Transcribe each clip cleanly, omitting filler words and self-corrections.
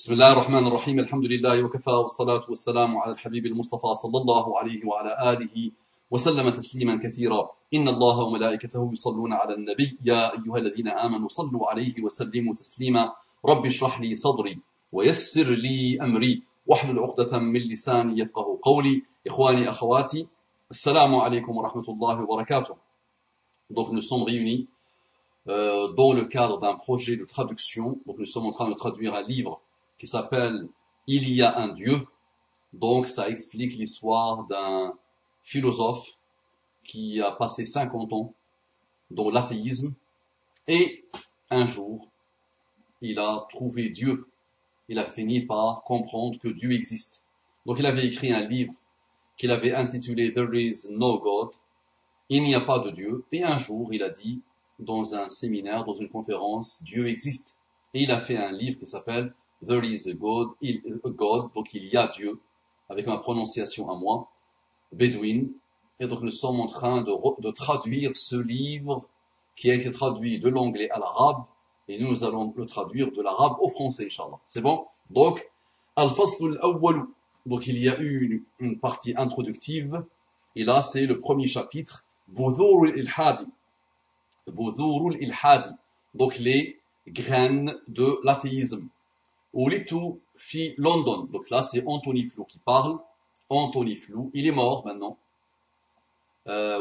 بسم الله الرحمن الرحيم الحمد لله وكفى والصلاة والسلام على الحبيب المصطفى صلى الله عليه وعلى آله وسلم تسليما كثيرا إن الله وملائكته يصلون على النبي يا أيها الذين آمنوا صلوا عليه وسلموا تسليما رب اشرح لي صدري ويسر لي أمري واحلل عقدة من لساني يفقه قولي إخواني أخواتي السلام عليكم ورحمة الله وبركاته. Donc nous sommes réunis dans le cadre d'un projet de traduction. Donc nous sommes en train de traduire un livre qui s'appelle Il y a un Dieu. Donc ça explique l'histoire d'un philosophe qui a passé 50 ans dans l'athéisme et un jour il a trouvé Dieu. Il a fini par comprendre que Dieu existe. Donc il avait écrit un livre qu'il avait intitulé There is no God. Il n'y a pas de Dieu. Et un jour il a dit dans un séminaire, dans une conférence, Dieu existe. Et il a fait un livre qui s'appelle There is a God, donc il y a Dieu, avec ma prononciation à moi, bédouine. Et donc nous sommes en train de traduire ce livre qui a été traduit de l'anglais à l'arabe, et nous allons le traduire de l'arabe au français, Inch'Allah. C'est bon? Donc, Al-Fasl al-Awwal. Donc il y a eu une partie introductive, et là c'est le premier chapitre, Buzur al-Ilhadi. Buzur al-Ilhadi. Donc les graines de l'athéisme. Oulitu fi London. Donc là, c'est Anthony Flew qui parle. Anthony Flew, il est mort maintenant.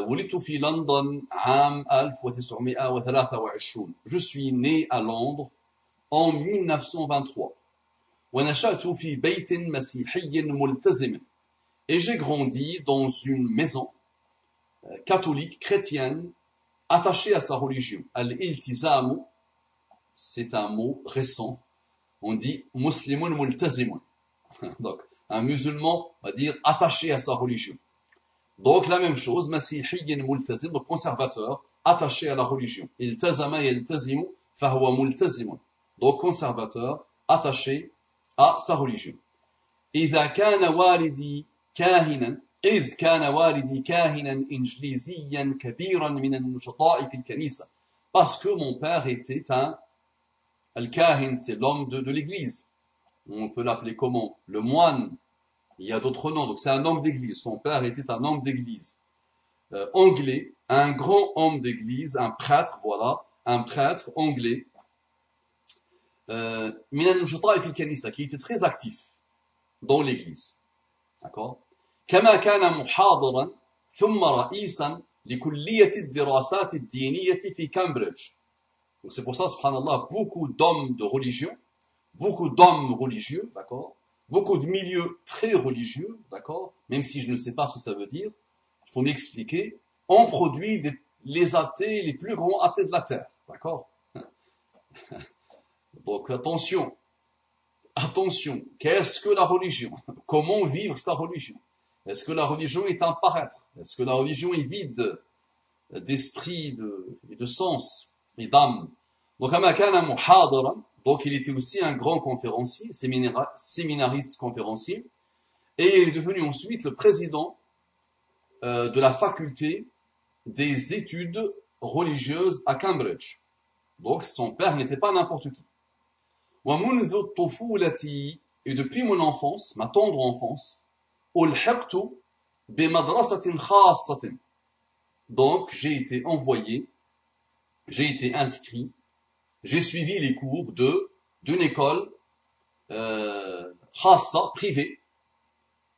Oulitu fi London, am 1923. Je suis né à Londres en 1923. ونشأت في بيت مسيحي ملتزم. Et j'ai grandi dans une maison catholique, chrétienne, attachée à sa religion. Al-iltizamu, c'est un mot récent. On dit muslimun multazimun. Donc, un musulman va dire attaché à sa religion. Donc, la même chose, masihiyyin multazim, donc conservateur, attaché à la religion. Iltazama yaltazimu, fahuwa multazimun. Donc, conservateur, attaché à sa religion. إذا كان والدي كاهنا إذ كان والدي كاهنا إنجليزيا كبيرا من النشطاء في الكنيسة. Parce que mon père était un Al-Kahin, c'est l'homme de l'église. On peut l'appeler comment? Le moine. Il y a d'autres noms. Donc c'est un homme d'église. Son père était un homme d'église. Anglais, un grand homme d'église, un prêtre, voilà, un prêtre anglais. Qui était très actif dans l'église. D'accord? كما كان محاضرا ثم رئيسا لكلية الدراسات الدينية في كامبريدج. Donc c'est pour ça, subhanallah, beaucoup d'hommes de religion, beaucoup d'hommes religieux, d'accord, beaucoup de milieux très religieux, d'accord, même si je ne sais pas ce que ça veut dire, il faut m'expliquer, on produit les athées, les plus grands athées de la terre, d'accord. Donc attention, qu'est-ce que la religion? Comment vivre sa religion? Est-ce que la religion est un paraître? Est-ce que la religion est vide d'esprit et de sens et d'âme? Donc il était aussi un grand conférencier, séminariste conférencier, et il est devenu ensuite le président de la faculté des études religieuses à Cambridge. Donc son père n'était pas n'importe qui. Et depuis mon enfance, ma tendre enfance, donc j'ai été envoyé, j'ai été inscrit, j'ai suivi les cours d'une école khassa, privée,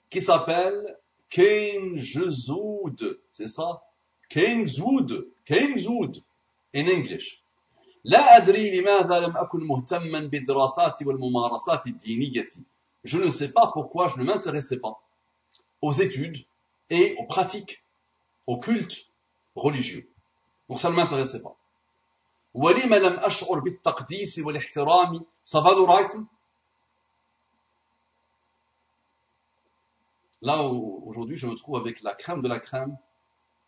qui s'appelle Kingswood, c'est ça? Kingswood in English. لا أدري لماذا لم أكن مهتما بالدراسات والممارسات الدينية. Je ne sais pas pourquoi je ne m'intéressais pas aux études et aux pratiques, aux cultes religieux. Donc ça ne m'intéressait pas. ولما لم أشعر بالتقديس والاحترام. Ça va le right? Là, aujourd'hui, je me trouve avec la crème de la crème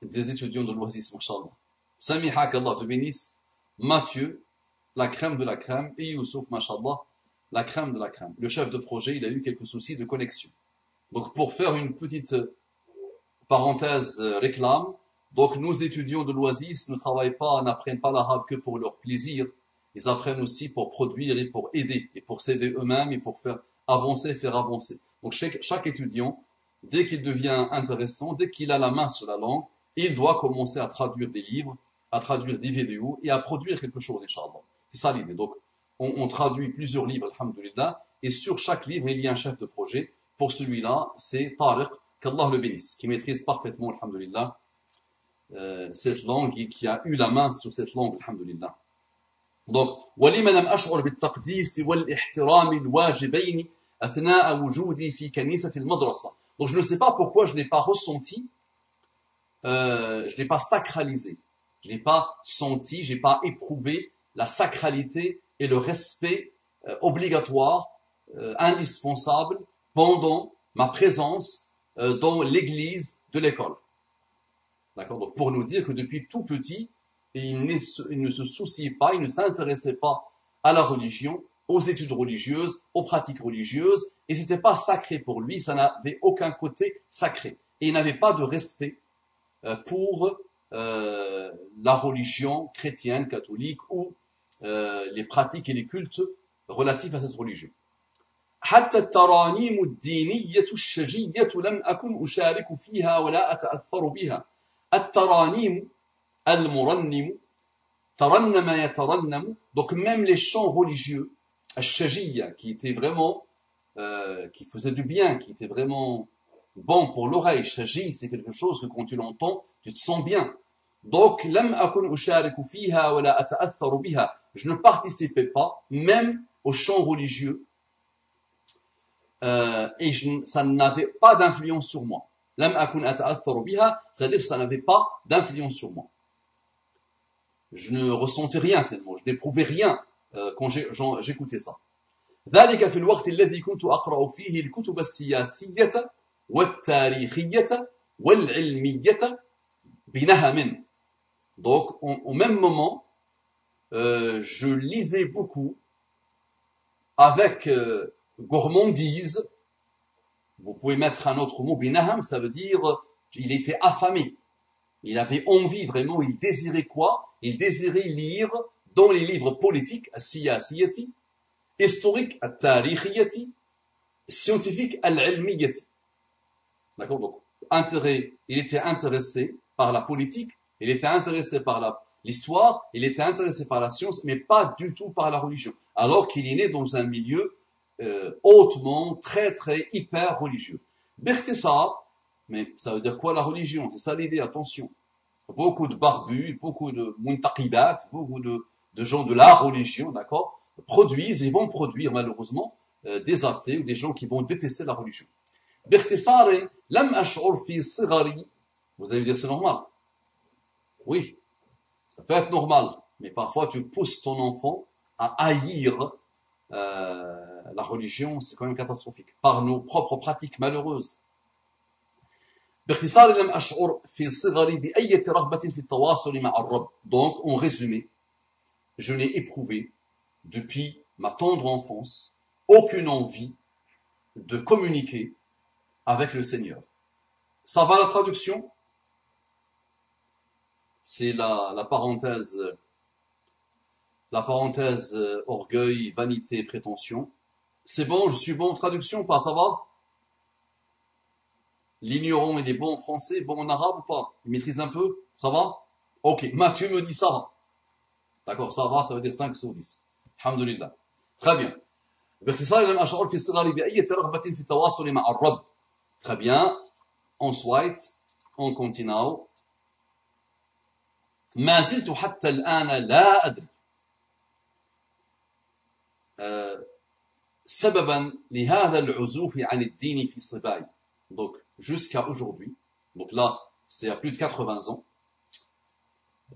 des étudiants de l'Oasis, machallah. Samihak, Allah te bénisse. Mathieu, la crème de la crème, et Youssouf, machallah, la crème de la crème. Le chef de projet, il a eu quelques soucis de connexion. Donc, pour faire une petite parenthèse réclame, donc nos étudiants de l'Oasis ne travaillent pas, n'apprennent pas l'arabe que pour leur plaisir, ils apprennent aussi pour produire et pour aider, et pour s'aider eux-mêmes, et pour faire avancer, faire avancer. Donc chaque étudiant, dès qu'il devient intéressant, dès qu'il a la main sur la langue, il doit commencer à traduire des livres, à traduire des vidéos, et à produire quelque chose, Inch'Allah. C'est ça l'idée. Donc, on traduit plusieurs livres, alhamdoulilah, et sur chaque livre, il y a un chef de projet. Pour celui-là, c'est Tariq, qu'Allah le bénisse, qui maîtrise parfaitement, alhamdoulilah, cette langue et qui a eu la main sur cette langue, alhamdoulilah. Donc, وَلِمَ لَمْ أَشْعُرْ بِالتَّقْدِيسِ وَالْإِحْتِرَامِ الْوَاجِبَيْنِ أَثْنَاءَ وُجُودِي فِي كَنِيسَةِ الْمَدْرَسَةِ. Donc, je ne sais pas pourquoi je n'ai pas ressenti, je n'ai pas sacralisé, je n'ai pas senti, je n'ai pas éprouvé la sacralité et le respect obligatoire, indispensable pendant ma présence dans l'église de l'école. D'accord? Donc, pour nous dire que depuis tout petit, il ne se souciait pas, il ne s'intéressait pas à la religion, aux études religieuses, aux pratiques religieuses, et c'était pas sacré pour lui, ça n'avait aucun côté sacré. Et il n'avait pas de respect pour la religion chrétienne, catholique, ou les pratiques et les cultes relatifs à cette religion. حتى الترانيم الدينية الشجية لم أكن أشارك فيها ولا أتأثر بها. الترانيم المرنم ترنم يترنم. Donc même les chants religieux, الشجية, qui étaient vraiment, qui faisaient du bien, qui étaient vraiment bons pour l'oreille. Shaji, c'est quelque chose que quand tu l'entends, tu te sens bien. Donc لم أكن أشارك فيها ولا أتأثر بها. Je ne participais pas, même aux chants religieux. Et ça n'avait pas d'influence sur moi. Lam akun ata'atharu biha, c'est-à-dire que ça n'avait pas d'influence sur moi. Je ne ressentais rien finalement, je n'éprouvais rien quand j'écoutais ça. ذلك في الوقت الذي كنت أقرأ فيه الكتب السياسية والتاريخية والعلمية بنهم. Donc au même moment, je lisais beaucoup avec gourmandise. Vous pouvez mettre un autre mot, binaham, ça veut dire il était affamé. Il avait envie vraiment, il désirait quoi? Il désirait lire dans les livres politiques, as-siyasiyati, historiques, at-tarikhiyati, scientifiques, al-ilmiyati. D'accord? Donc, il était intéressé par la politique, il était intéressé par l'histoire, il était intéressé par la science, mais pas du tout par la religion. Alors qu'il est né dans un milieu hautement, très, très, hyper religieux. Bikhtisar, mais ça veut dire quoi la religion? C'est ça l'idée, attention. Beaucoup de barbus, beaucoup de muntaqibat, beaucoup de gens de la religion, d'accord, produisent et vont produire malheureusement des athées ou des gens qui vont détester la religion. Bikhtisar, lam ash'ur fi sighari. Vous allez me dire c'est normal. Oui, ça peut être normal, mais parfois tu pousses ton enfant à haïr la religion, c'est quand même catastrophique, par nos propres pratiques malheureuses. باختصار لم أشعر في صغري بأية رغبة في التواصل مع الرب. Donc, en résumé, je n'ai éprouvé depuis ma tendre enfance aucune envie de communiquer avec le Seigneur. Ça va la traduction? C'est la parenthèse orgueil, vanité, prétention. C'est bon, je suis bon en traduction ou pas? Ça va? L'ignorant, il est bon en français, bon en arabe ou pas? Il maîtrise un peu? Ça va? Ok, Mathieu me dit ça va. D'accord, ça va, ça veut dire 5 sur 10. Alhamdulillah. Très bien. Très bien. Ensuite, on continue. ما زلت حتى الآن لا أدري سببا لهذا العزوف عن الدين في صباي. Donc jusqu'à aujourd'hui, donc là c'est à plus de 80 ans,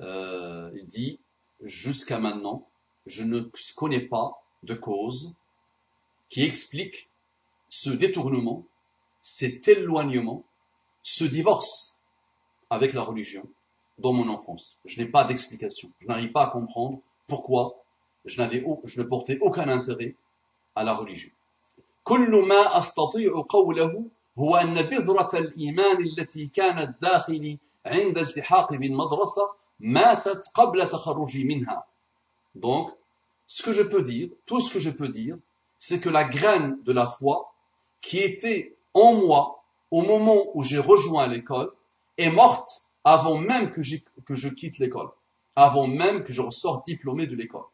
il dit jusqu'à maintenant je ne connais pas de cause qui explique ce détournement, cet éloignement, ce divorce avec la religion dans mon enfance. Je n'ai pas d'explication. Je n'arrive pas à comprendre pourquoi je ne portais aucun intérêt à la religion. كل ما أستطيع قوله هو أن بذرة الإيمان التي كانت داخلي عند التحاقي بالمدرسة ماتت قبل تخرجي منها. Donc, ce que je peux dire, tout ce que je peux dire, c'est que la graine de la foi qui était en moi au moment où j'ai rejoint l'école est morte avant même que je quitte l'école, avant même que je ressorte diplômé de l'école,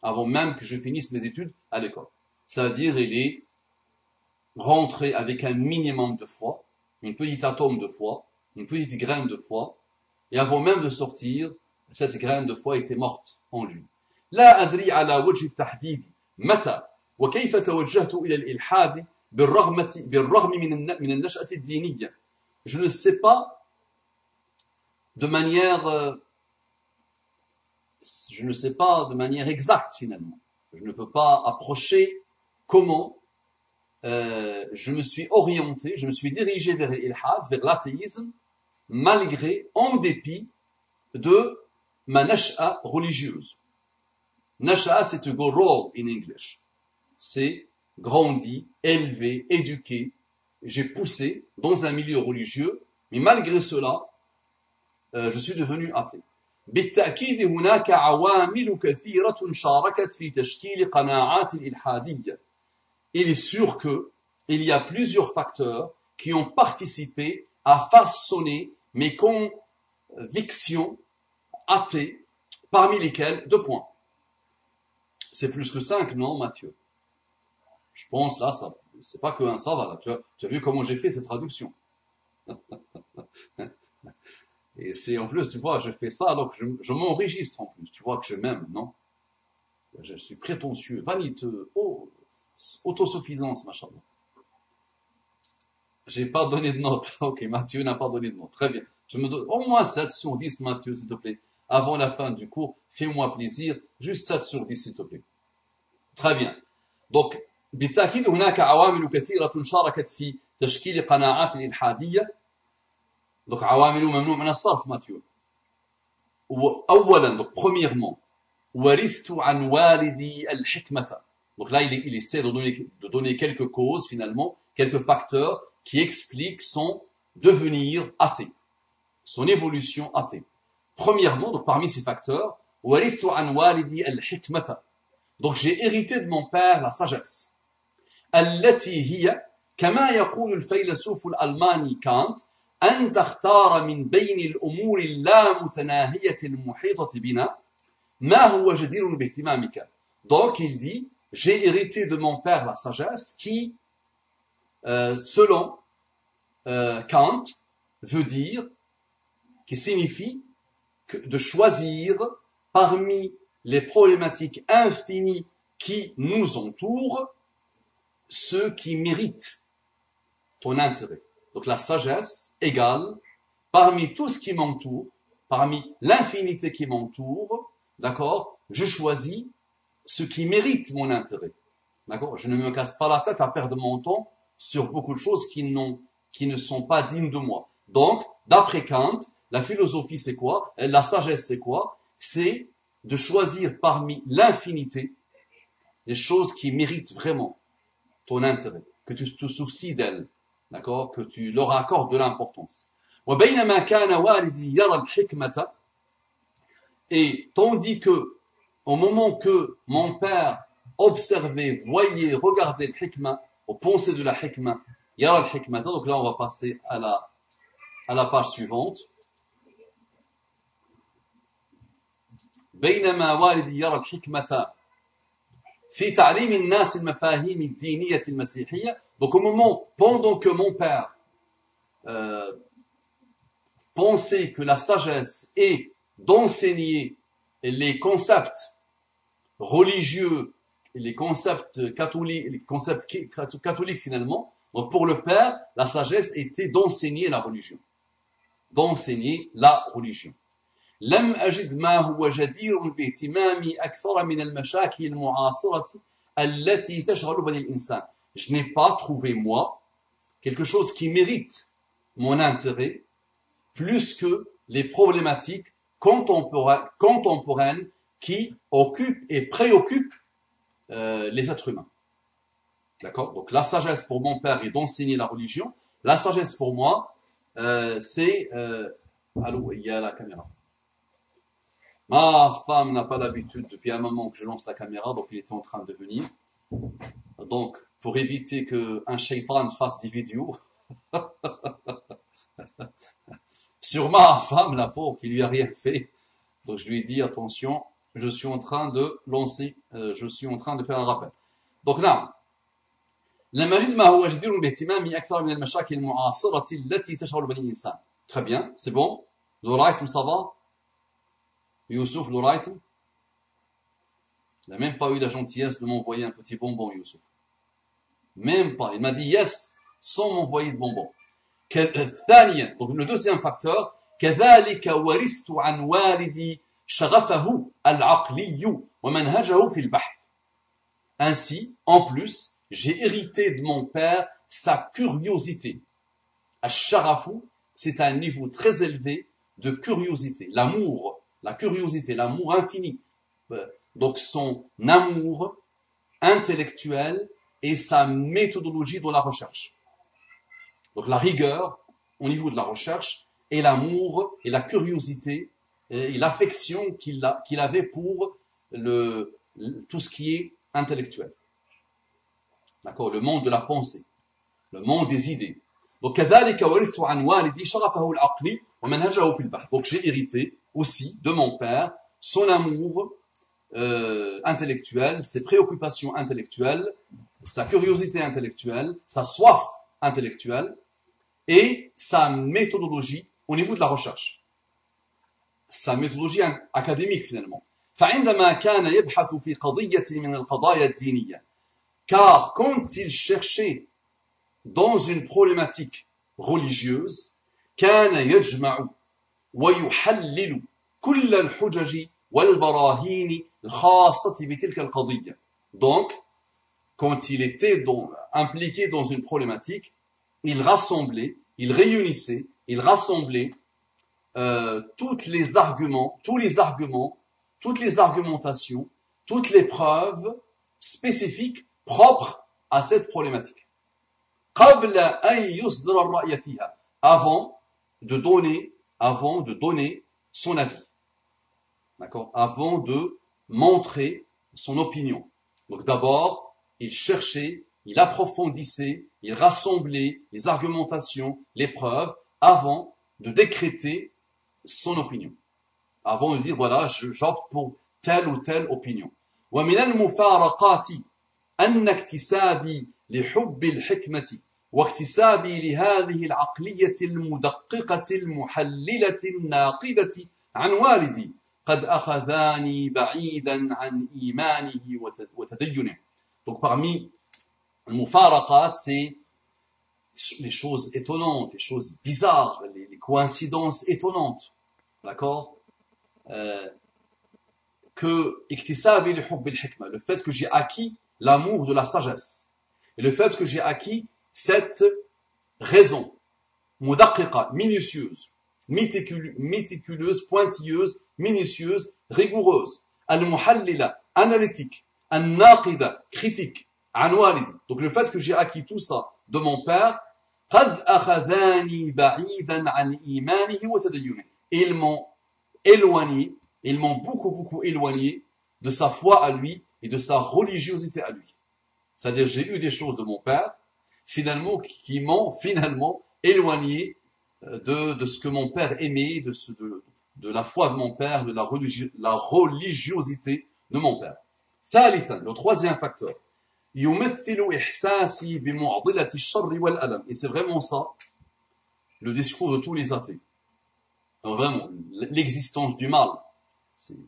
avant même que je finisse mes études à l'école. C'est-à-dire, il est rentré avec un minimum de foi, une petite atome de foi, une petite graine de foi, et avant même de sortir, cette graine de foi était morte en lui. لا أدري على وجه التحديد متى وكيف توجهت إلى الإلحاد بالرغم من النشأة الدينية. Je ne sais pas de manière exacte finalement. Je ne peux pas approcher comment je me suis orienté, je me suis dirigé vers l'ilhad, vers l'athéisme, malgré, en dépit de ma nasha'a religieuse. Nasha'a, c'est to go raw in English. C'est grandi, élevé, éduqué. J'ai poussé dans un milieu religieux, mais malgré cela, je suis devenu athée. بالتأكيد هناك عوامل كثيرة شاركت في تشكيل قناعات الإلحادية. Il est sûr que il y a plusieurs facteurs qui ont participé à façonner mes convictions athées, parmi lesquelles 2 points. C'est plus que 5, non, Mathieu? Je pense, là, ça, c'est pas que un, ça va, là. Tu as vu comment j'ai fait cette traduction. Et c'est, en plus, tu vois, je fais ça, alors que je m'enregistre en plus. Tu vois que je m'aime, non? Je suis prétentieux, vaniteux, autosuffisance, machallah. J'ai pas donné de note. Ok, Mathieu n'a pas donné de note. Très bien. Tu me donnes au moins 7 sur 10, Mathieu, s'il te plaît. Avant la fin du cours, fais-moi plaisir. Juste 7 sur 10, s'il te plaît. Très bien. Donc, بالتأكيد هناك عوامل كثيرة شاركت في تشكيل قناعات الإلحادية. Donc, عوامل ممنوع من الصرف, Mathieu. أولا, donc, premièrement, ورثت عن والدي الحكمة. Donc là, il essaie de donner quelques causes, finalement, quelques facteurs qui expliquent son devenir athée, son évolution athée. Premièrement, donc parmi ces facteurs, وَرِثْتُ عَنْ وَالِدِي الْحِكْمَةَ. Donc j'ai hérité de mon père la sagesse. التي هي كما يقول الفيلسوف الألماني كانت أن تختار من بين الأمور اللامتناهية المحيطة بنا ما هو جدير باهتمامك. Donc il dit, j'ai hérité de mon père la sagesse qui, selon Kant, veut dire, qui signifie de choisir parmi les problématiques infinies qui nous entourent ceux qui méritent ton intérêt. Donc la sagesse égale, parmi tout ce qui m'entoure, parmi l'infinité qui m'entoure, d'accord, je choisis ce qui mérite mon intérêt. D'accord? Je ne me casse pas la tête à perdre mon temps sur beaucoup de choses qui ne sont pas dignes de moi. Donc, d'après Kant, la philosophie c'est quoi? La sagesse c'est quoi? C'est de choisir parmi l'infinité les choses qui méritent vraiment ton intérêt, que tu te soucies d'elles, d'accord? Que tu leur accordes de l'importance. وبينما كان والدي يرى الحكمة. Et tandis que au moment que mon père observait, voyait, regardait le hikmah, aux pensées de la hikmah, yara al hikmah. Donc là, on va passer à la page suivante. بينما والدي يرى الحكمة في تعليم الناس المفاهيم الدينية المسيحية. Donc au moment, pendant que mon père pensait que la sagesse est d'enseigner les concepts religieux, les concepts catholiques finalement. Donc pour le père, la sagesse était d'enseigner la religion. D'enseigner la religion. لم أجد ما هو جدير باهتمامي أكثر من المشاكل المعاصرة التي تشغل بني الإنسان. Je n'ai pas trouvé, moi, quelque chose qui mérite mon intérêt plus que les problématiques contemporaines qui occupent et préoccupent les êtres humains. D'accord? Donc la sagesse pour mon père est d'enseigner la religion. La sagesse pour moi, c'est... allô, il y a la caméra. Ma femme n'a pas l'habitude depuis un moment que je lance la caméra, donc il était en train de venir. Donc, pour éviter qu'un shaitan fasse des vidéos sur ma femme, la pauvre, qui lui a rien fait. Donc, je lui ai dit, attention, je suis en train de lancer, je suis en train de faire un rappel. Donc là, لما نجد ما هو جدير باهتمام أكثر من المشاكل المعاصرة التي تشغل بني الإنسان. Très bien, c'est bon. L'oraïtm, ça va? Youssouf, l'oraïtm? Il n'a même pas eu la gentillesse de m'envoyer un petit bonbon, Youssouf. Même pas. Il m'a dit yes, sans m'envoyer de bonbon. ثانيا, donc le deuxième facteur, كذلك ورثت عن والدي شغفه العقلي ومنهجه في البحث. Ainsi, en plus, j'ai hérité de mon père sa curiosité. Ash-sharafu, c'est un niveau très élevé de curiosité. L'amour, la curiosité, l'amour infini. Donc son amour intellectuel et sa méthodologie dans la recherche. Donc la rigueur au niveau de la recherche et l'amour et la curiosité et l'affection qu'il avait pour tout ce qui est intellectuel. D'accord, le monde de la pensée, le monde des idées. Donc كذلك ورثت عن والدي شغفه العقلي ومنهجه في البحث. Donc j'ai hérité aussi de mon père son amour intellectuel, ses préoccupations intellectuelles, sa curiosité intellectuelle, sa soif intellectuelle et sa méthodologie au niveau de la recherche. Sa méthodologie académique finalement. فعندما كان يبحث في قضية من القضايا الدينية. Car quand il cherchait dans une problématique religieuse, كان يجمع ويحلل كل الحجج والبراهين الخاصة بتلك القضية. Donc, quand il était impliqué dans une problématique, il rassemblait, il réunissait, il rassemblait tous les arguments, toutes les argumentations, toutes les preuves spécifiques propres à cette problématique. قبل أن يصدر الرأي فيها, avant de donner son avis. D'accord? Avant de montrer son opinion. Donc d'abord, il cherchait, il approfondissait, il rassemblait les argumentations, les preuves, avant de décréter son opinion. Avant de dire, voilà, j'opte pour telle ou telle opinion. ومن المفارقات أن اكتسابي لحب الحكمة واكتسابي لهذه العقلية المدققة المحللة الناقدة عن والدي قد أخذاني بعيدا عن إيمانه وتدينه. Donc parmi les mufaraqat, c'est les choses étonnantes, les choses bizarres, les coïncidences étonnantes. D'accord? Que iktisabi li hubb al-hikma, le fait que j'ai acquis l'amour de la sagesse et le fait que j'ai acquis cette raison mudaqqiqa, minutieuse, méticuleuse, pointilleuse, minutieuse, rigoureuse, al-muhallila, analytique, al-naqida, critique, an walidi. Donc le fait que j'ai acquis tout ça de mon père, qad akhadhani ba'idan an imanihi wa tadayyunihi. Ils m'ont éloigné, ils m'ont beaucoup éloigné de sa foi à lui et de sa religiosité à lui. C'est-à-dire, j'ai eu des choses de mon père, finalement, qui m'ont finalement éloigné de ce que mon père aimait, de la foi de mon père, de la religiosité de mon père. ثالثا, le troisième facteur, يمثل إحساسي بمعضلة الشر والألم. Et c'est vraiment ça, le discours de tous les athées. Vraiment, l'existence du mal.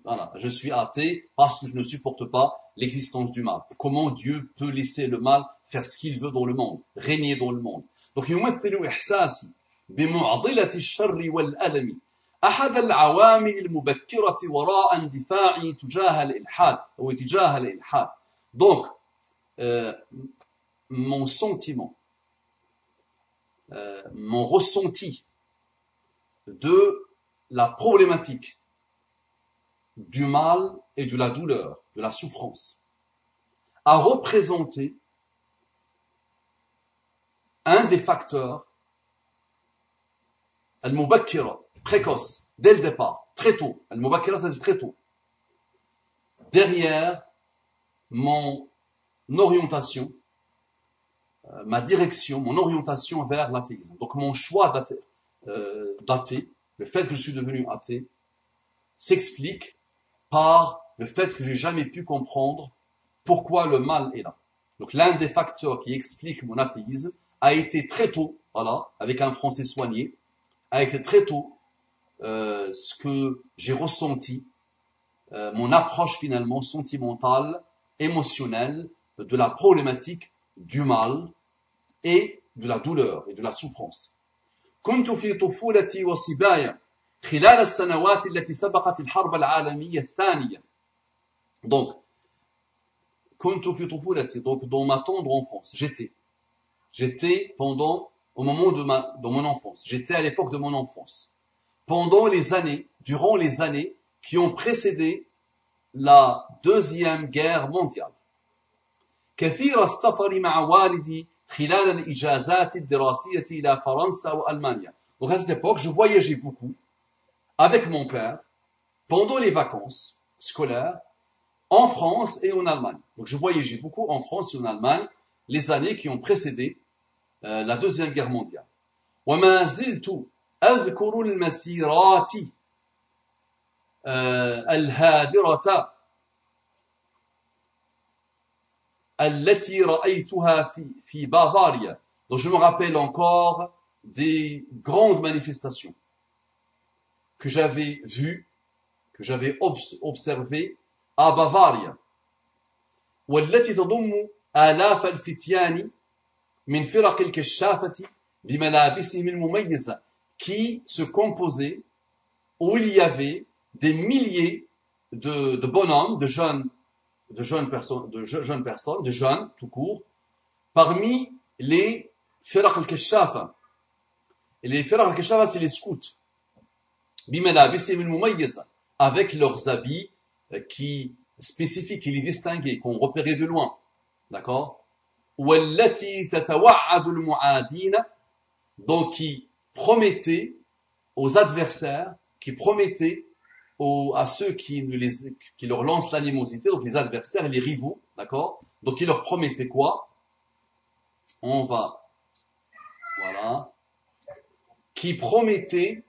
Voilà, je suis athée parce que je ne supporte pas l'existence du mal. Comment Dieu peut laisser le mal faire ce qu'il veut dans le monde, régner dans le monde. Donc, يمثل إحساسي بمعضلة الشر والألم أحد العوامل المبكرة وراء اندفاعي تجاه الإلحاد أو تجاه الإلحاد. Donc, mon sentiment, mon ressenti de la problématique du mal et de la douleur, de la souffrance, a représenté un des facteurs al-mubakkira, précoce, dès le départ, très tôt. Al-mubakkira, ça dit très tôt. derrière mon orientation, ma direction, mon orientation vers l'athéisme. Donc mon choix d'athée, le fait que je suis devenu athée, s'explique par le fait que j'ai jamais pu comprendre pourquoi le mal est là. Donc l'un des facteurs qui explique mon athéisme a été très tôt, voilà, avec un français soigné, a été très tôt ce que j'ai ressenti, mon approche finalement sentimentale, émotionnelle de la problématique du mal et de la douleur et de la souffrance. كنت في طفولتي وصبايا خلال السنوات التي سبقت الحرب العالمية الثانية. Donc, كنت في طفولتي, donc dans ma tendre enfance, j'étais pendant, au moment de mon enfance, j'étais à l'époque de mon enfance, pendant les années, durant les années qui ont précédé la Deuxième Guerre mondiale. كثير السفر مع والدي خلال الإجازات الدراسية إلى فرنسا وألمانيا. Donc à cette époque, je voyageais beaucoup avec mon père pendant les vacances scolaires en France et en Allemagne. Donc je voyageais beaucoup en France et en Allemagne les années qui ont précédé la Deuxième Guerre mondiale. وما زلت أذكر المسيرات الهادرة التي رأيتها في Bavaria. Donc je me rappelle encore des grandes manifestations que j'avais vues, que j'avais observées à Bavaria. والتي تضم آلاف الفتيان من فرق الكشافة بملابسهم المميزة, qui se composait, où il y avait des milliers de bonhommes, de jeunes personnes, de jeunes tout court, parmi les firaq al-kashafa. Et les firaq al-kashafa, c'est les scouts. بملابسهم المميزة, avec leurs habits qui spécifiques, qui les distinguaient, qu'on repérait de loin. D'accord? والتي تتوعد المعادين, donc qui promettaient aux adversaires, qui promettaient à ceux qui leur lancent l'animosité, donc les adversaires et les rivaux, d'accord? Donc ils leur promettaient quoi? On va, voilà, qui promettaient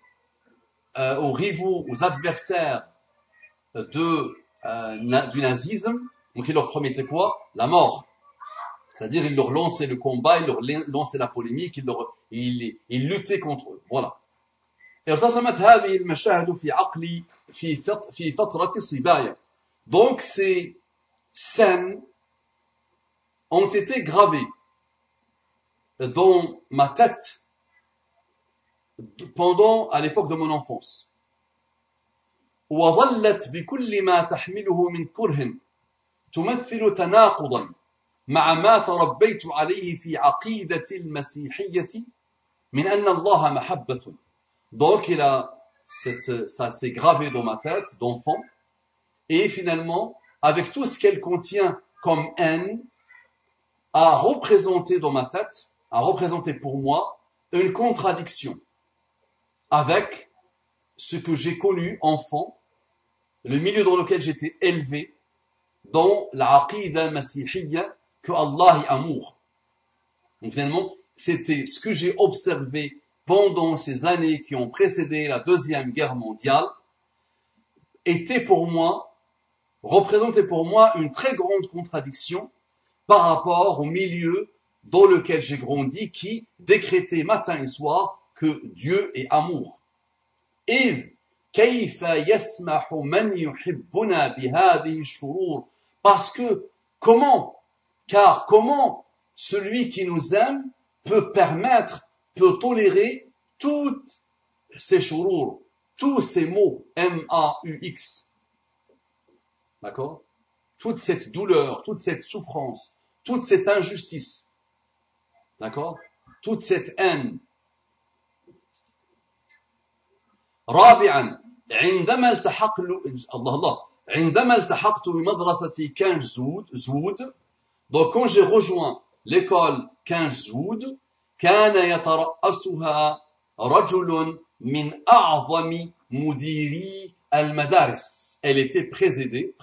aux rivaux, aux adversaires du nazisme, donc ils leur promettaient quoi? La mort. C'est-à-dire ils leur lançaient le combat, ils leur lançaient la polémique, ils luttaient contre eux. Voilà. ارتسمت هذه المشاهد في عقلي في فترة الصبايا. Donc ces scènes ont été gravées dans ma tête à l'époque de mon enfance. وظلت بكل ما تحمله من كره تمثل تناقضا مع ما تربيت عليه في عقيدة المسيحية من أن الله محبة. Donc ça s'est gravé dans ma tête d'enfant, et finalement, avec tout ce qu'elle contient comme haine, a représenté dans ma tête, a représenté pour moi une contradiction avec ce que j'ai connu enfant, le milieu dans lequel j'étais élevé, dans la aqida masihiyya, que Allah est amour. Donc finalement, c'était ce que j'ai observé pendant ces années qui ont précédé la Deuxième Guerre mondiale, représentait pour moi une très grande contradiction par rapport au milieu dans lequel j'ai grandi, qui décrétait matin et soir que Dieu est amour. إذ كيف يسمح من يحبنا بهذه الشرور, parce que comment celui qui nous aime peut tolérer toutes ces shurur, tous ces mots, M-A-U-X, d'accord? Toute cette douleur, toute cette souffrance, toute cette injustice, d'accord? Toute cette haine. رابعا عندما التحقت بمدرسة 15 زود, donc quand j'ai rejoint l'école 15 زود, كان يترأسها رجل من أعظم مديري المدارس. elle était présidée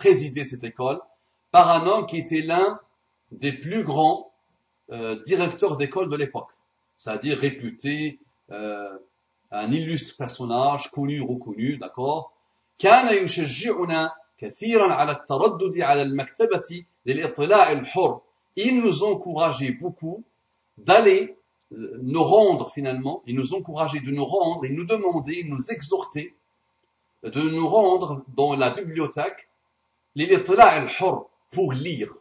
cette école, par un homme qui était l'un des plus grands directeurs d'école de l'époque, c'est-à-dire réputé, un illustre personnage, connu, reconnu, d'accord. كان يشجعنا كثيرا على التردد على المكتبة للإطلاع الحر. Il nous encourageait beaucoup d'aller nous rendre finalement, il nous encourageait de nous rendre, il nous demandait, il nous exhortait de nous rendre dans la bibliothèque للإطلاع الحر, pour lire,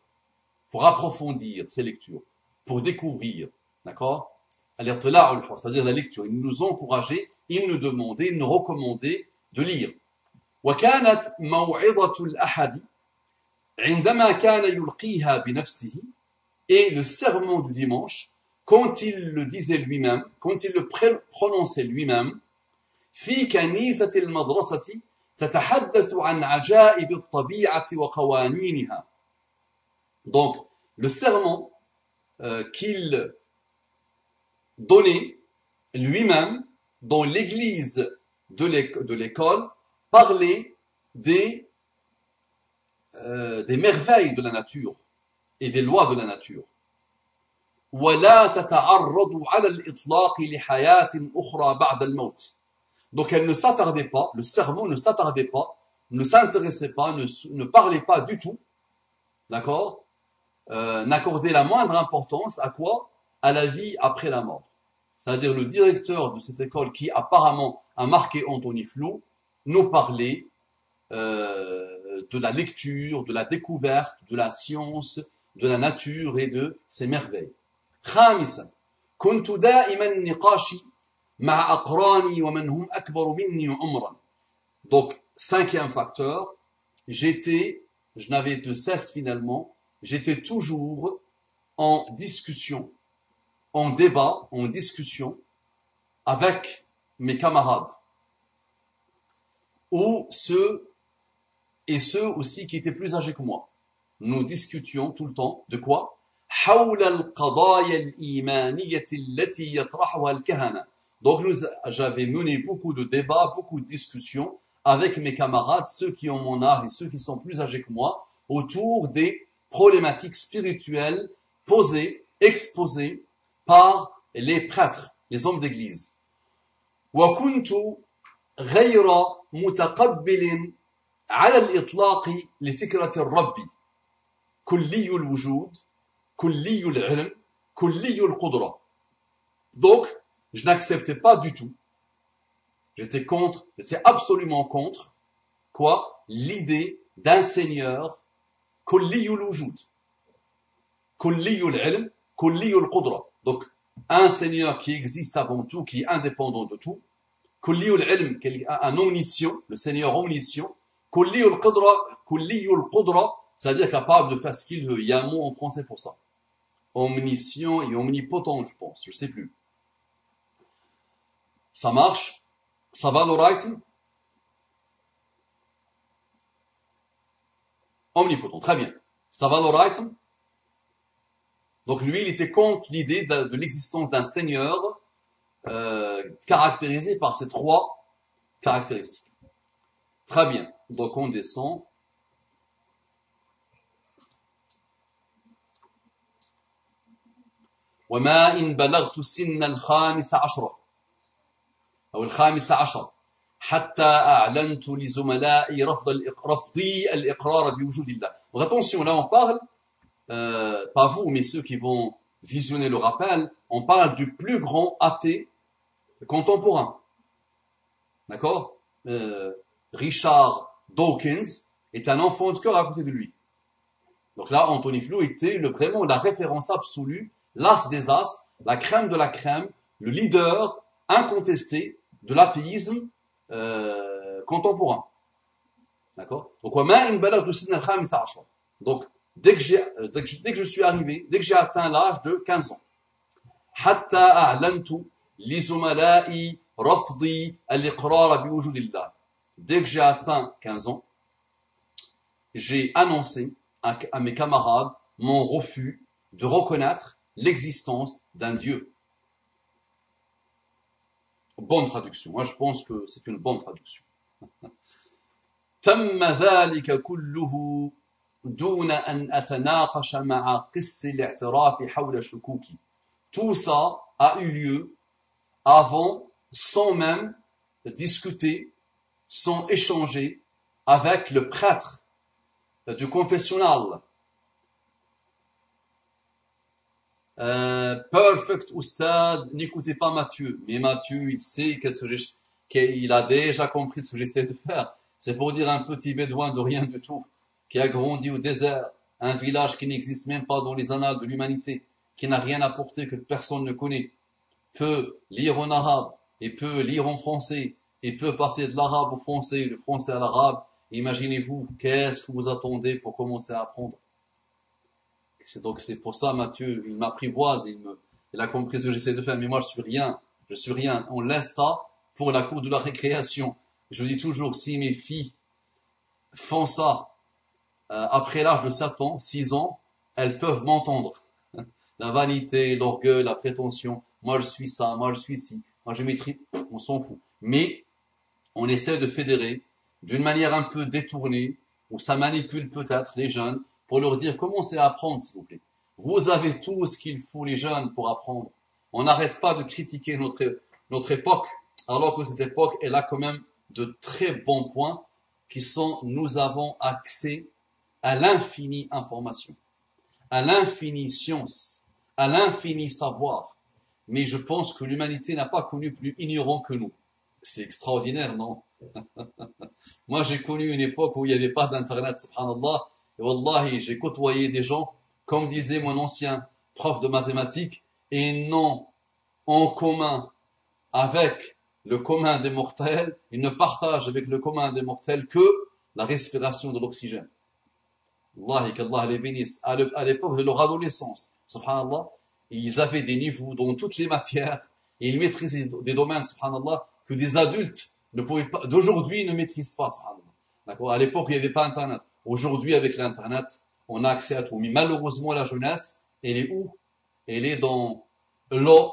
pour approfondir ces lectures, pour découvrir, d'accord. الإطلاع الحر, c'est-à-dire la lecture. Il nous encourageait, il nous demandait, il nous recommandait de lire. وكانت موعظة الأحد عندما كان يلقيها بنفسه, et le sermon du dimanche, quand il le disait lui-même, quand il le prononçait lui-même, في كنيسة المدرسة تتحدث عن عجائب الطبيعة وقوانينها. Donc, le sermon qu'il donnait lui-même dans l'église de l'école parlait des merveilles de la nature et des lois de la nature. ولا تتعرض على الإطلاق لحياة أخرى بعد الموت. Donc elle ne s'attardait pas, le sermon ne s'attardait pas, ne s'intéressait pas, ne parlait pas du tout, d'accord, n'accordait la moindre importance à quoi? À la vie après la mort. C'est-à-dire le directeur de cette école qui apparemment a marqué Antony Flew nous parlait de la lecture, de la découverte, de la science, de la nature et de ses merveilles. خامسا كنت دائما نقاشي مع أقراني ومن هم أكبر مني عمرا. Donc cinquième facteur, je n'avais de cesse finalement, j'étais toujours en discussion, en débat, en discussion avec mes camarades, ou ceux aussi qui étaient plus âgés que moi. Nous discutions tout le temps de quoi? حول القضايا الإيمانية التي يطرحها الكهنة. Donc j'avais mené beaucoup de débats, beaucoup de discussions avec mes camarades, ceux qui ont mon âge et ceux qui sont plus âgés que moi, autour des problématiques spirituelles posées, exposées par les prêtres, les hommes d'église. وكنت غير متقبل على الإطلاق لفكرة الرب كلي الوجود كلي العلم كلي القدرة. Donc, je n'acceptais pas du tout, j'étais absolument contre, quoi? L'idée d'un Seigneur كلي الوجود كلي العلم كلي القدرة. Donc, un Seigneur qui existe avant tout, qui est indépendant de tout, كلي العلم, un omniscient, le Seigneur omniscient, كلي القدرة, c'est-à-dire capable de faire ce qu'il veut. Il y a un mot en français pour ça. Omniscient et omnipotent, je pense, je sais plus. Ça marche? Ça va l'oreille? Omnipotent, très bien. Ça va l'oreille? Donc lui, il était contre l'idée de l'existence d'un Seigneur caractérisé par ces trois caractéristiques. Très bien. Donc on descend. وما إن بلغت سن الخامس عشر أو الخامس عشر حتى أعلنت لزملائي رفضي الإقرار بوجود الله. Donc attention, là on parle, pas vous, mais ceux qui vont visionner le rappel, on parle du plus grand athée contemporain. D'accord? Richard Dawkins est un enfant de cœur à côté de lui. Donc là, Antony Flew était vraiment la référence absolue, l'as des as, la crème de la crème, le leader incontesté de l'athéisme contemporain. D'accord? Donc, dès que je suis arrivé, dès que j'ai atteint l'âge de 15 ans, dès que j'ai atteint 15 ans, j'ai annoncé à mes camarades mon refus de reconnaître l'existence d'un Dieu. Bonne traduction. Moi, je pense que c'est une bonne traduction. تم ذلك كله دون أن أتناقش مع قس الاعتراف حول الشكوك. Tout ça a eu lieu avant, sans même discuter, sans échanger avec le prêtre du confessionnal. Perfect Oustad, n'écoutez pas Mathieu. Mais Mathieu, il sait qu'il a déjà compris ce que j'essaie de faire. C'est pour dire un petit bédouin de rien du tout, qui a grandi au désert, un village qui n'existe même pas dans les annales de l'humanité, qui n'a rien apporté, que personne ne connaît, peut lire en arabe, et peut lire en français, et peut passer de l'arabe au français, du français à l'arabe. Imaginez-vous, qu'est-ce que vous attendez pour commencer à apprendre? Donc c'est pour ça, Mathieu, il m'apprivoise, il a compris ce que j'essaie de faire, mais moi je suis rien. On laisse ça pour la cour de la récréation. Je dis toujours, si mes filles font ça après l'âge de 7 ans, 6 ans, elles peuvent m'entendre. La vanité, l'orgueil, la prétention, moi je suis ça, moi je suis ci, moi je maîtrise, on s'en fout. Mais on essaie de fédérer d'une manière un peu détournée, où ça manipule peut-être les jeunes, pour leur dire commencez à apprendre s'il vous plaît. Vous avez tout ce qu'il faut les jeunes pour apprendre. On n'arrête pas de critiquer notre époque, alors que cette époque, elle a quand même de très bons points qui sont nous avons accès à l'infini information, à l'infini science, à l'infini savoir. Mais je pense que l'humanité n'a pas connu plus ignorant que nous. C'est extraordinaire, non? Moi, j'ai connu une époque où il n'y avait pas d'internet, subhanallah. Et wallahi, j'ai côtoyé des gens, comme disait mon ancien prof de mathématiques, et non en commun avec le commun des mortels, ils ne partagent avec le commun des mortels que la respiration de l'oxygène. Wallahi, qu'Allah les bénisse. À l'époque de leur adolescence, subhanallah, ils avaient des niveaux dans toutes les matières, et ils maîtrisaient des domaines, subhanallah, que des adultes ne pouvaient pas, d'aujourd'hui ne maîtrisent pas, subhanallah. D'accord? À l'époque, il n'y avait pas Internet. Aujourd'hui, avec l'Internet, on a accès à tout. Mais malheureusement, la jeunesse, elle est où? Elle est dans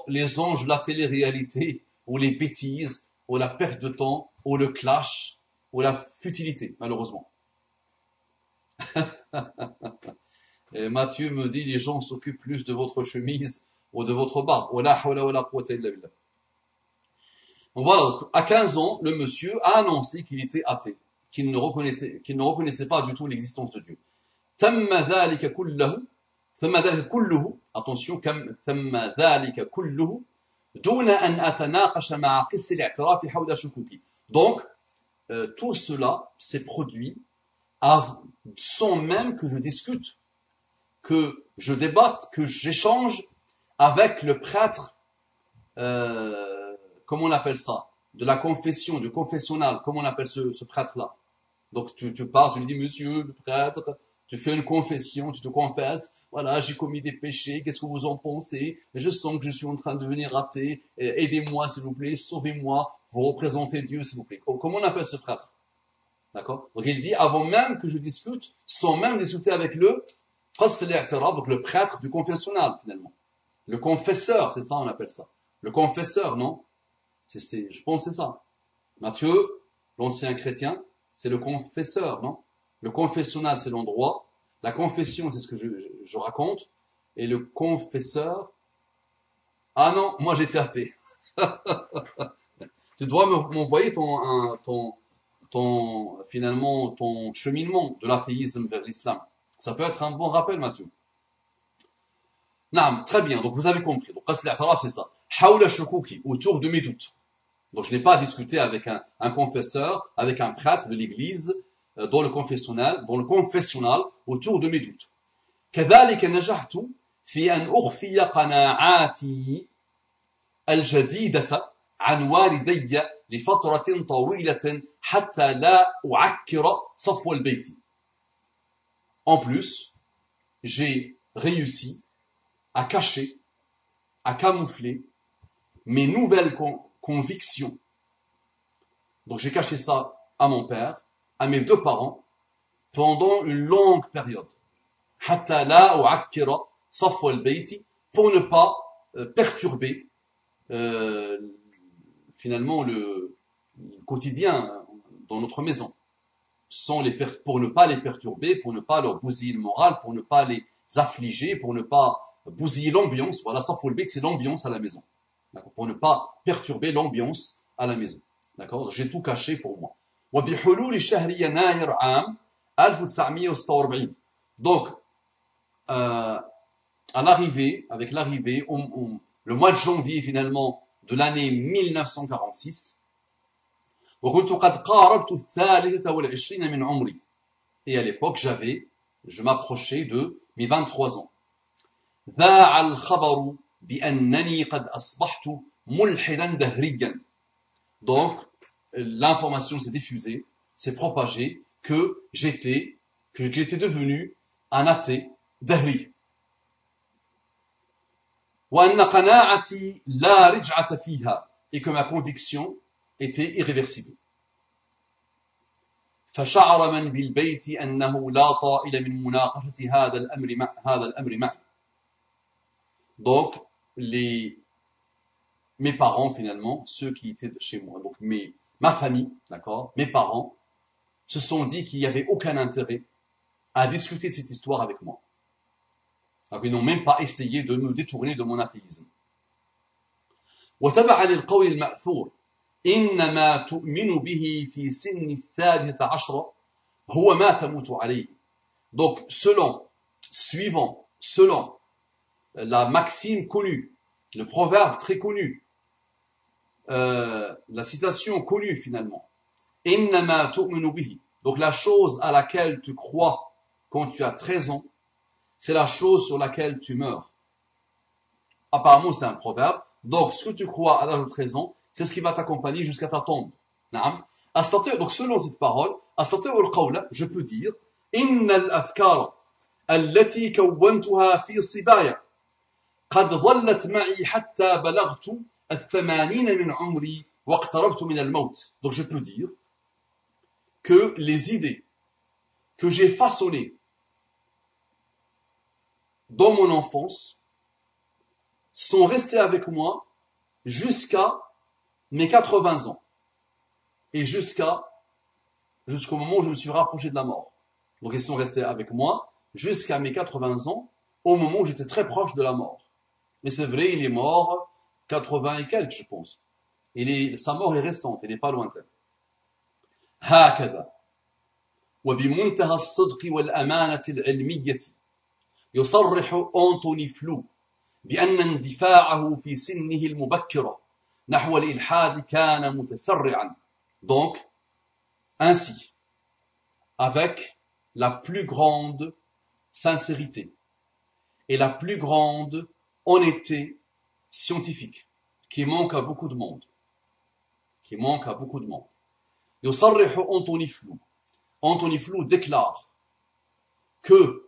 les anges de la télé-réalité, ou les bêtises, ou la perte de temps, ou le clash, ou la futilité, malheureusement. Et Matthieu me dit, les gens s'occupent plus de votre chemise ou de votre barbe. Donc voilà, à 15 ans, le monsieur a annoncé qu'il était athée, qu'il ne reconnaissait pas du tout l'existence de Dieu. Attention, donc, tout cela s'est produit sans même que je discute, que je débatte, que j'échange avec le prêtre, comment on appelle ça, de la confession, du confessionnal, comment on appelle ce prêtre-là. Donc tu pars, tu lui dis, monsieur le prêtre, tu fais une confession, tu te confesses, voilà, j'ai commis des péchés, qu'est-ce que vous en pensez? Je sens que je suis en train de devenir athée, aidez-moi s'il vous plaît, sauvez-moi, vous représentez Dieu s'il vous plaît. Comment on appelle ce prêtre? D'accord? Donc il dit, avant même que je discute, sans même discuter avec donc le prêtre du confessionnal finalement. Le confesseur, c'est ça on appelle ça. Le confesseur, non? Je pense que c'est ça. Matthieu, l'ancien chrétien, c'est le confesseur, non? Le confessionnal, c'est l'endroit. La confession, c'est ce que je raconte. Et le confesseur, ah non, moi j'étais athée. Tu dois m'envoyer finalement, ton cheminement de l'athéisme vers l'islam. Ça peut être un bon rappel, Mathieu. Naam, très bien, donc vous avez compris. Donc, qasl al-i'tiraf, c'est ça. Hawla shukuki, autour de mes doutes. Donc, je n'ai pas discuté avec un confesseur, avec un prêtre de l'église, dans le confessionnal, autour de mes doutes. كذلك نجحت في أن أخفي قناعاتي الجديدة عن والدي لفترة طويلة حتى لا أعكر صفو البيت. En plus, j'ai réussi à cacher, à camoufler mes nouvelles convictions. Donc j'ai caché ça à mon père, à mes deux parents, pendant une longue période. حتى لا أعكر صفو البيت, pour ne pas perturber finalement le quotidien dans notre maison. pour ne pas les perturber, pour ne pas leur bousiller le moral, pour ne pas les affliger, pour ne pas bousiller l'ambiance. Voilà, ça faut le bec, c'est l'ambiance à la maison. Pour ne pas perturber l'ambiance à la maison. D'accord? J'ai tout caché pour moi. وبحلول شهر يناير عام 1946. Donc, avec l'arrivée, le mois de janvier finalement de l'année 1946, وكنت قد قاربت الثالثة والعشرين من عمري. Et à l'époque, je m'approchais de mes 23 ans. ذاع الخبر بأنني قد أصبحت ملحدا دهريا. Donc, l'information s'est diffusée, s'est propagée que j'étais devenu un athée dahri. وأن قناعتي لا رجعة فيها. Et que ma conviction était irréversible. فشعر من بالبيت أنه لا طائل من مناقشة هذا الأمر معي. Donc, mes parents finalement, ceux qui étaient chez moi, donc ma famille, d'accord, mes parents, se sont dit qu'il n'y avait aucun intérêt à discuter de cette histoire avec moi. Donc, ils n'ont même pas essayé de me détourner de mon athéisme. وتبع للقول المأثور إن ما تؤمن به في سن الثالثة عشرة هو ما تموت عليه. Donc, selon la maxime connue, le proverbe très connu, la citation connue finalement, إن ما تؤمن به. Donc, la chose à laquelle tu crois quand tu as 13 ans, c'est la chose sur laquelle tu meurs. Apparemment, c'est un proverbe. Donc, ce que tu crois à l'âge de 13 ans, c'est ce qui va t'accompagner jusqu'à ta tombe. Donc, selon cette parole, je peux dire, إن الأفكار التي كونتها في صبايا قد ظلت معي حتى بلغت 80 من عمري واقتربت من الموت. Donc, je peux dire que les idées que j'ai façonnées dans mon enfance sont restées avec moi jusqu'à mes 80 ans et jusqu'au moment où je me suis rapproché de la mort. Donc ils sont restés avec moi jusqu'à mes 80 ans, au moment où j'étais très proche de la mort. Mais c'est vrai, il est mort 80 et quelques, je pense. Sa mort est récente, elle n'est pas lointaine. هكذا وبمنتهى الصدق والأمانة العلمية يصرح أنتوني فلو بأن اندفاعه في سنه المبكرة نحو الإلحاد كان متسرعا. Donc, ainsi, avec la plus grande sincérité et la plus grande honnêteté scientifique, qui manque à beaucoup de monde. يصرح أنتوني فلو. Anthony Flew déclare que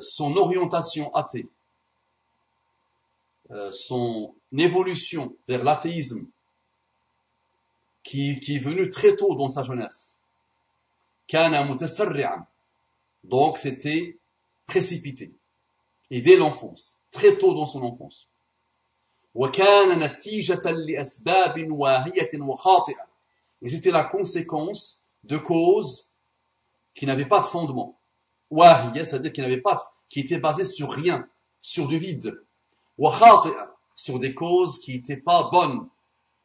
son orientation athée, son évolution vers l'athéisme, qui est venue très tôt dans sa jeunesse, كان متسرعا. Donc c'était précipité. Et dès l'enfance, très tôt dans son enfance. وكان نتيجة لأسباب واهية وخاطئة. Et c'était la conséquence de causes qui n'avaient pas de fondement. Wahiya, c'est-à-dire qui étaient basées sur rien, sur du vide. Wa khati'a, sur des causes qui n'étaient pas bonnes,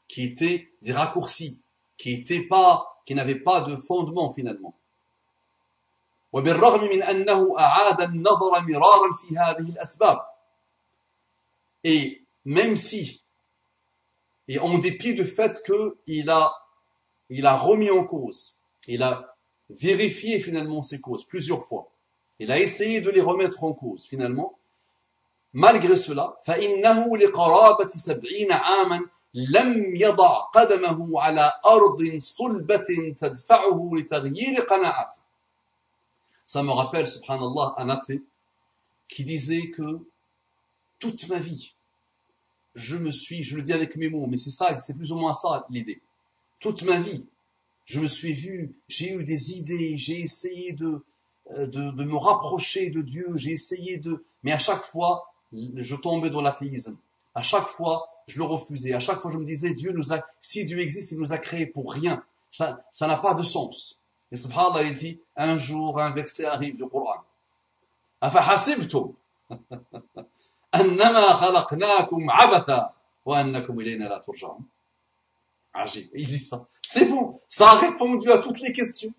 qui étaient des raccourcis, qui n'avaient pas de fondement finalement. وبالرغم من أنه أعاد النظر مرارا في هذه الأسباب. Et même si, et en dépit du fait qu'il a remis en cause, il a vérifié finalement ces causes plusieurs fois, il a essayé de les remettre en cause finalement, malgré cela, فإنه لقرابة 70 عاما لم يضع قدمه على أرض صلبة تدفعه لتغيير قناعته. Ça me rappelle, subhanallah, un athée qui disait que toute ma vie, je le dis avec mes mots, mais c'est plus ou moins ça l'idée. Toute ma vie, je me suis vu, j'ai eu des idées, j'ai essayé de me rapprocher de Dieu, mais à chaque fois, je tombais dans l'athéisme. À chaque fois, je le refusais. À chaque fois, je me disais, si Dieu existe, il nous a créés pour rien. Ça n'a pas de sens. Et subhanallah, il dit, un jour, un verset arrive du Coran. أفحسبتم أنما خلقناكم عبثا وأنكم إلينا لا ترجعون. Ajib. Il dit ça. C'est bon. Ça a répondu à toutes les questions.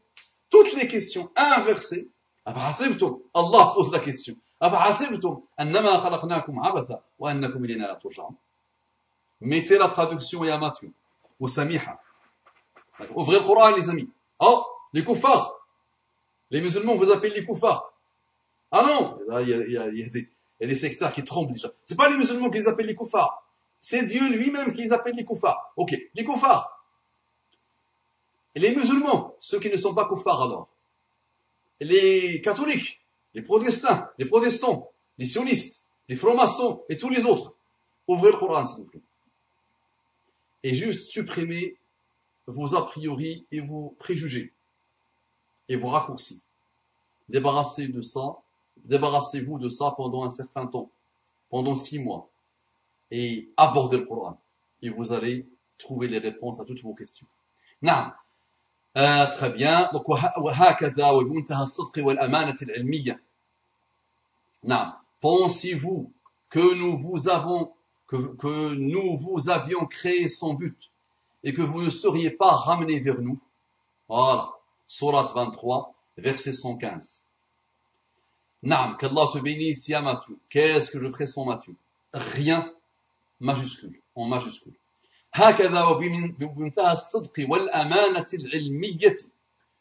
Toutes les questions. Un verset. أفحسبتم. Allah pose la question. أفحسبتم أنما خلقناكم عبثا وأنكم إلينا لا ترجعون. Mettez la traduction Yamatu ou Samiha. Ouvrez le Coran, les amis. Oh, les koufars. Les musulmans vous appellent les koufars. Ah non, il y a des sectaires qui tremblent déjà. C'est pas les musulmans qui les appellent les koufars. C'est Dieu lui-même qui les appelle les koufars. Ok, les koufars. Et les musulmans, ceux qui ne sont pas koufars alors. Les catholiques, les protestants, les sionistes, les francs-maçons et tous les autres. Ouvrez le Coran, s'il vous plaît. Et juste supprimez vos a priori et vos préjugés et vos raccourcis. Débarrassez-vous de ça pendant un certain temps, pendant 6 mois, et abordez le Coran. Et vous allez trouver les réponses à toutes vos questions. نعم. Très bien. Donc, وهكذا وبمنتهى الصدق والأمانة العلمية. نعم. Pensez-vous que nous vous avions créé sans but et que vous ne seriez pas ramenés vers nous? Voilà. Sourate 23, verset 115. Naam, qu'Allah te bénisse, ya Mathieu. Qu'est-ce que je ferai sans Mathieu? Rien, majuscule, en majuscule. هكذا وبمنتهى الصدق والأمانة العلمية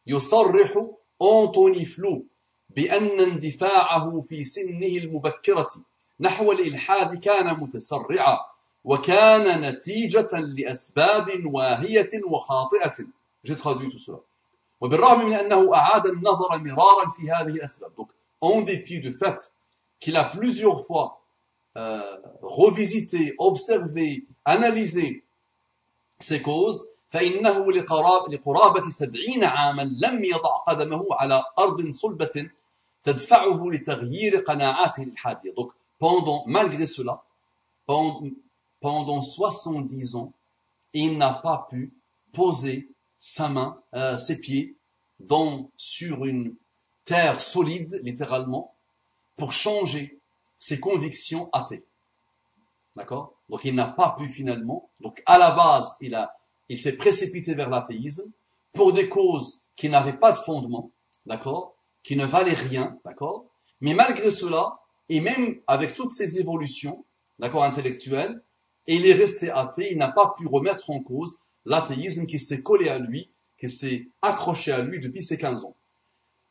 يصرح أنطوني فلو بأن اندفاعه في سنه المبكرة نحو الإلحاد كان متسرعا وكان نتيجة لأسباب واهية وخاطئة. J'ai traduit tout cela. وبالرغم من أنه أعاد النظر مرارا في هذه الأسباب. Donc, en dépit du fait qu'il a plusieurs fois revisité, observé, analysé ces causes, فإنه لقرابة 70 عاما لم يضع قدمه على أرض صلبة تدفعه لتغيير قناعاته الحادية. Donc, malgré cela, pendant 70 ans, il n'a pas pu poser ses pieds sur une terre solide, littéralement, pour changer ses convictions athées. D'accord? Donc il n'a pas pu finalement. Donc à la base, il s'est précipité vers l'athéisme pour des causes qui n'avaient pas de fondement, d'accord? Qui ne valaient rien, d'accord? Mais malgré cela, et même avec toutes ces évolutions, d'accord, intellectuelles, il est resté athée, il n'a pas pu remettre en cause l'athéisme qui s'est collé à lui, qui s'est accroché à lui depuis ses 15 ans.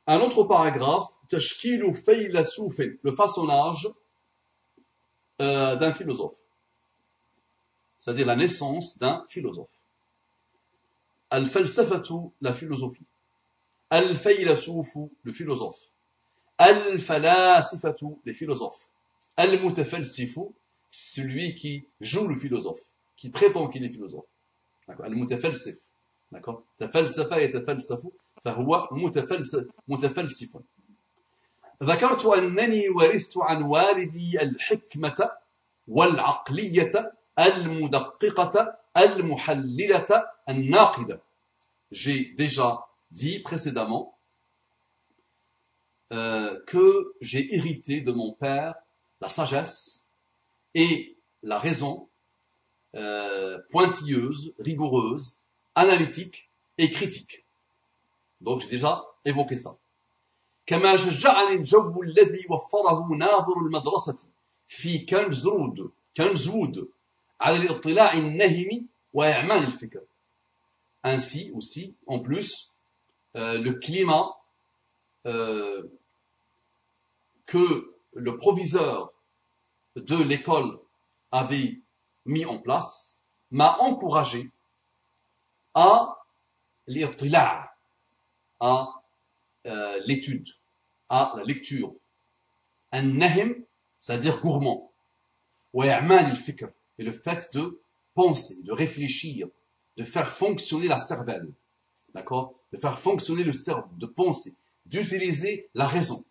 Un autre paragraphe, Tashkilu Faylasufin, le façonnage d'un philosophe. C'est-à-dire la naissance d'un philosophe. Al-Falsafatu, la philosophie. Al-Faylasufu, le philosophe. Al-Falasifatu, les philosophes. Al-Mutafalsifu, celui qui joue le philosophe, qui prétend qu'il est philosophe. Al-Mutafalsif. D'accord? Tafalsafa et tafalsafu. فهو متفلسف. ذكرت أنني ورثت عن والدي الحكمة والعقلية المدققة المحللة الناقدة. J'ai déjà dit précédemment que j'ai hérité de mon père la sagesse et la raison pointilleuse, rigoureuse, analytique et critique. Donc j'ai déjà évoqué ça. كما شجعني الجو الذي وفره ناظر المدرسة في كنزوود على الاطلاع النهم وإعمال الفكر. Ainsi aussi, en plus, le climat que le proviseur de l'école avait mis en place m'a encouragé à l'irtila', à l'étude, à la lecture. Un nahm, c'est-à-dire gourmand. وإعمال الفكر, et le fait de penser, de réfléchir, de faire fonctionner la cervelle. D'accord? De faire fonctionner le cerveau, de penser, d'utiliser la raison.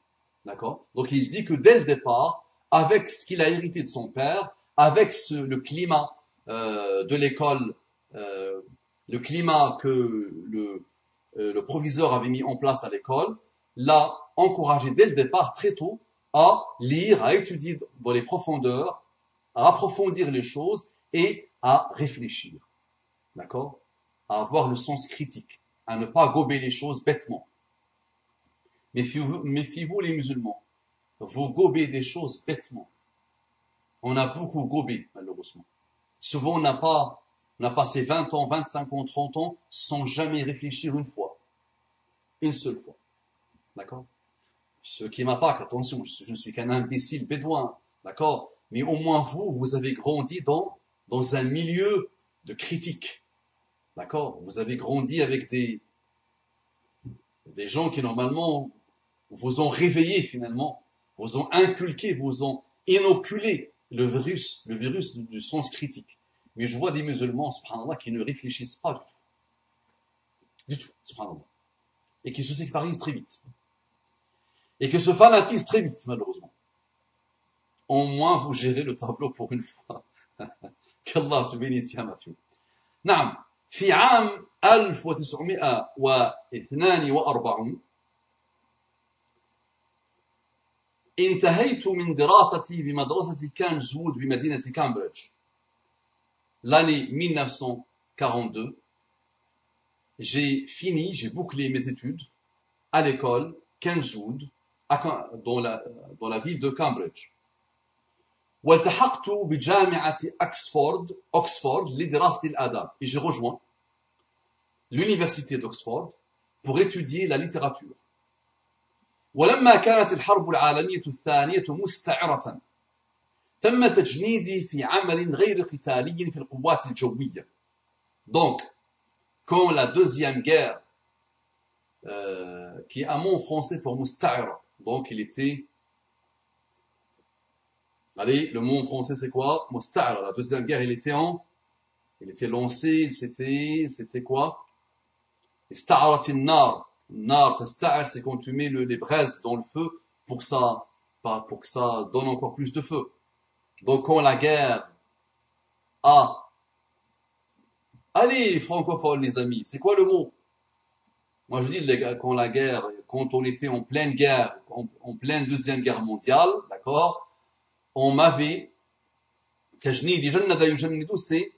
D'accord? Donc il dit que dès le départ, avec ce qu'il a hérité de son père, avec le climat de l'école, le climat que le proviseur avait mis en place à l'école, l'a encouragé dès le départ, très tôt, à lire, à étudier dans les profondeurs, à approfondir les choses et à réfléchir. D'accord? À avoir le sens critique, à ne pas gober les choses bêtement. Méfiez-vous les musulmans. Vous gobez des choses bêtement. On a beaucoup gobé, malheureusement. Souvent, on a passé 20 ans, 25 ans, 30 ans sans jamais réfléchir une fois. Une seule fois. D'accord? Ceux qui m'attaquent, attention, je ne suis qu'un imbécile bédouin. D'accord? Mais au moins vous avez grandi dans un milieu de critique. D'accord? Vous avez grandi avec des gens qui normalement vous ont réveillé finalement, vous ont inculqué, vous ont inoculé le virus du sens critique. Mais je vois des musulmans, subhanallah, qui ne réfléchissent pas du tout, subhanallah, et qui se sectarisent très vite, et qui se fanatisent très vite, malheureusement. Au moins, vous gérez le tableau pour une fois. Qu'Allah te bénisse, ya Mathieu. نعم في عام 1942 انتهيت من دراستي بمدرسة كانزوود بمدينة كامبريدج. L'année 1942, j'ai bouclé mes études à l'école Kenswood dans la ville de Cambridge. والتحقت بجامعة Oxford لدراسة الآداب. Et j'ai rejoint l'université d'Oxford pour étudier la littérature. ولما كانت الحرب العالمية الثانية مستعرة تم تجنيدي في عمل غير قتالي في القوات الجوية. Donc, quand la deuxième guerre, qui est un mot français pour musta'ira, donc il était, allez, le mot en français c'est quoi? Musta'ira, la deuxième guerre il était lancé, c'était quoi? Ista'aratin nar. Nar, tasta'ir, c'est quand tu mets les braises dans le feu pour que ça donne encore plus de feu. Donc quand la guerre a... Allez, francophones, les amis, c'est quoi le mot? Moi je dis, les gars, quand on était en pleine guerre, en pleine deuxième guerre mondiale, d'accord, on m'avait... Tajnidi, jannada yujannidu, c'est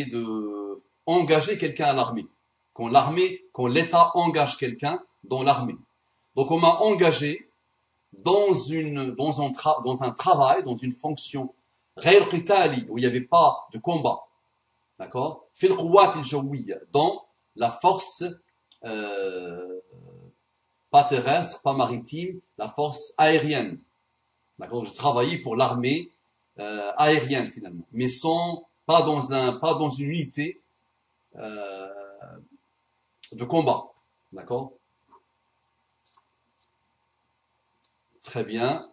de engager quelqu'un à l'armée. Quand l'État engage quelqu'un dans l'armée. Donc on m'a engagé dans un travail, dans une fonction غير قتالي, où il n'y avait pas de combat. D'accord? في القوات الجوية, dans la force pas terrestre, pas maritime, la force aérienne. D'accord? Je travaillais pour l'armée aérienne finalement, mais pas dans une unité de combat. D'accord? Très bien.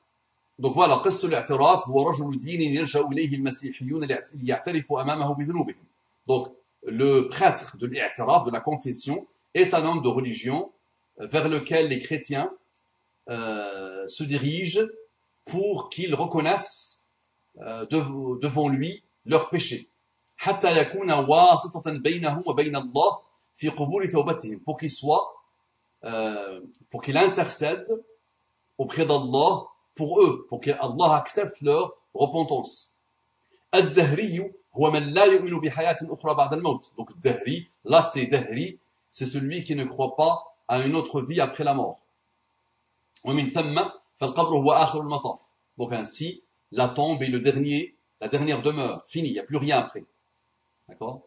Donc voilà, قصة الاعتراف هو رجل دين يلجأ إليه المسيحيون ليعترفوا أمامه بذنوبهم. Donc le prêtre de l'i'tiraf, de la confession, est un homme de religion vers lequel les chrétiens se dirigent pour qu'ils reconnaissent devant lui leurs péchés. حتى يكون واسطة بينهم وبين الله في قبول توبتهم, pour qu'il intercède auprès d'Allah pour eux, pour qu'Allah accepte leur repentance. الدهري هو من لا يؤمن بحياة أخرى بعد الموت. Donc Dahri, l'athée Dahri, c'est celui qui ne croit pas à une autre vie après la mort. ومن ثم فالقبر هو آخر المطاف. Donc ainsi, la tombe est la dernière demeure, fini, il n'y a plus rien après. D'accord?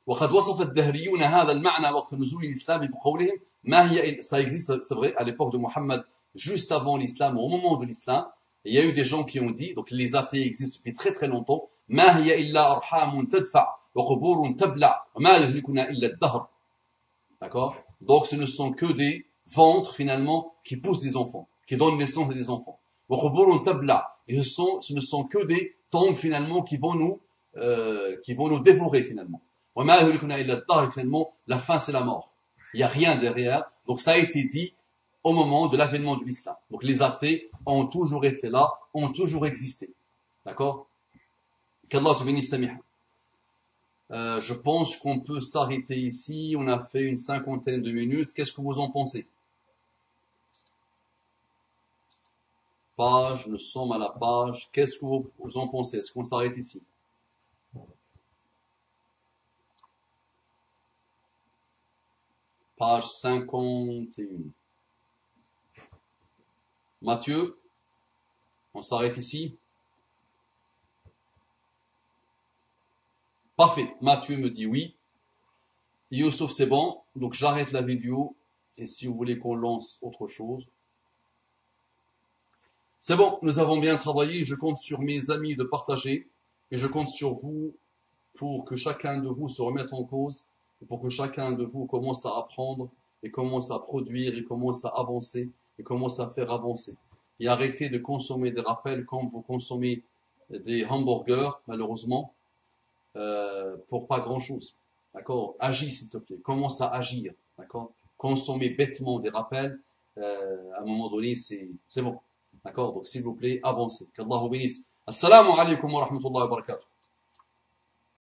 وقد وصف الدهريون هذا المعنى وقت نزول الإسلام بقولهم ما هي, ça existe, c'est vrai, à l'époque de Mohammed, juste avant l'islam, au moment de l'islam, il y a eu des gens qui ont dit, donc les athées existent depuis très très longtemps, ما هي إلا أرحام تدفع وقبور تبلع وما يهلكنا إلا الدهر. D'accord? Donc ce ne sont que des ventres finalement qui poussent des enfants, qui donnent naissance à des enfants. وقبور تبلع, et ce ne sont que des tombes finalement qui vont nous dévorer finalement. وما يهلكنا إلا الدهر, finalement la fin c'est la mort. Il n'y a rien derrière. Donc ça a été dit au moment de l'avènement de l'islam. Donc les athées ont toujours été là, ont toujours existé. D'accord? Qu'Allah te bénisse, Samiha. Je pense qu'on peut s'arrêter ici. On a fait une cinquantaine de minutes. Qu'est-ce que vous en pensez? Page, nous sommes à la page. Qu'est-ce que vous en pensez? Est-ce qu'on s'arrête ici? Page 51. Mathieu, on s'arrête ici? Parfait. Mathieu me dit oui. Youssouf, c'est bon. Donc j'arrête la vidéo. Et si vous voulez qu'on lance autre chose. C'est bon, nous avons bien travaillé. Je compte sur mes amis de partager. Et je compte sur vous pour que chacun de vous se remette en cause. Et pour que chacun de vous commence à apprendre. Et commence à produire. Et commence à avancer. Et commence à faire avancer. Et arrêtez de consommer des rappels comme vous consommez des hamburgers, malheureusement. Pour pas grand chose. D'accord? Agis s'il te plaît. Commence à agir. D'accord? Consommer bêtement des rappels, à un moment donné, c'est bon. D'accord? Donc s'il vous plaît, avancez. Qu'Allah vous bénisse. Assalamu alaikum wa rahmatullahi wa barakatuh.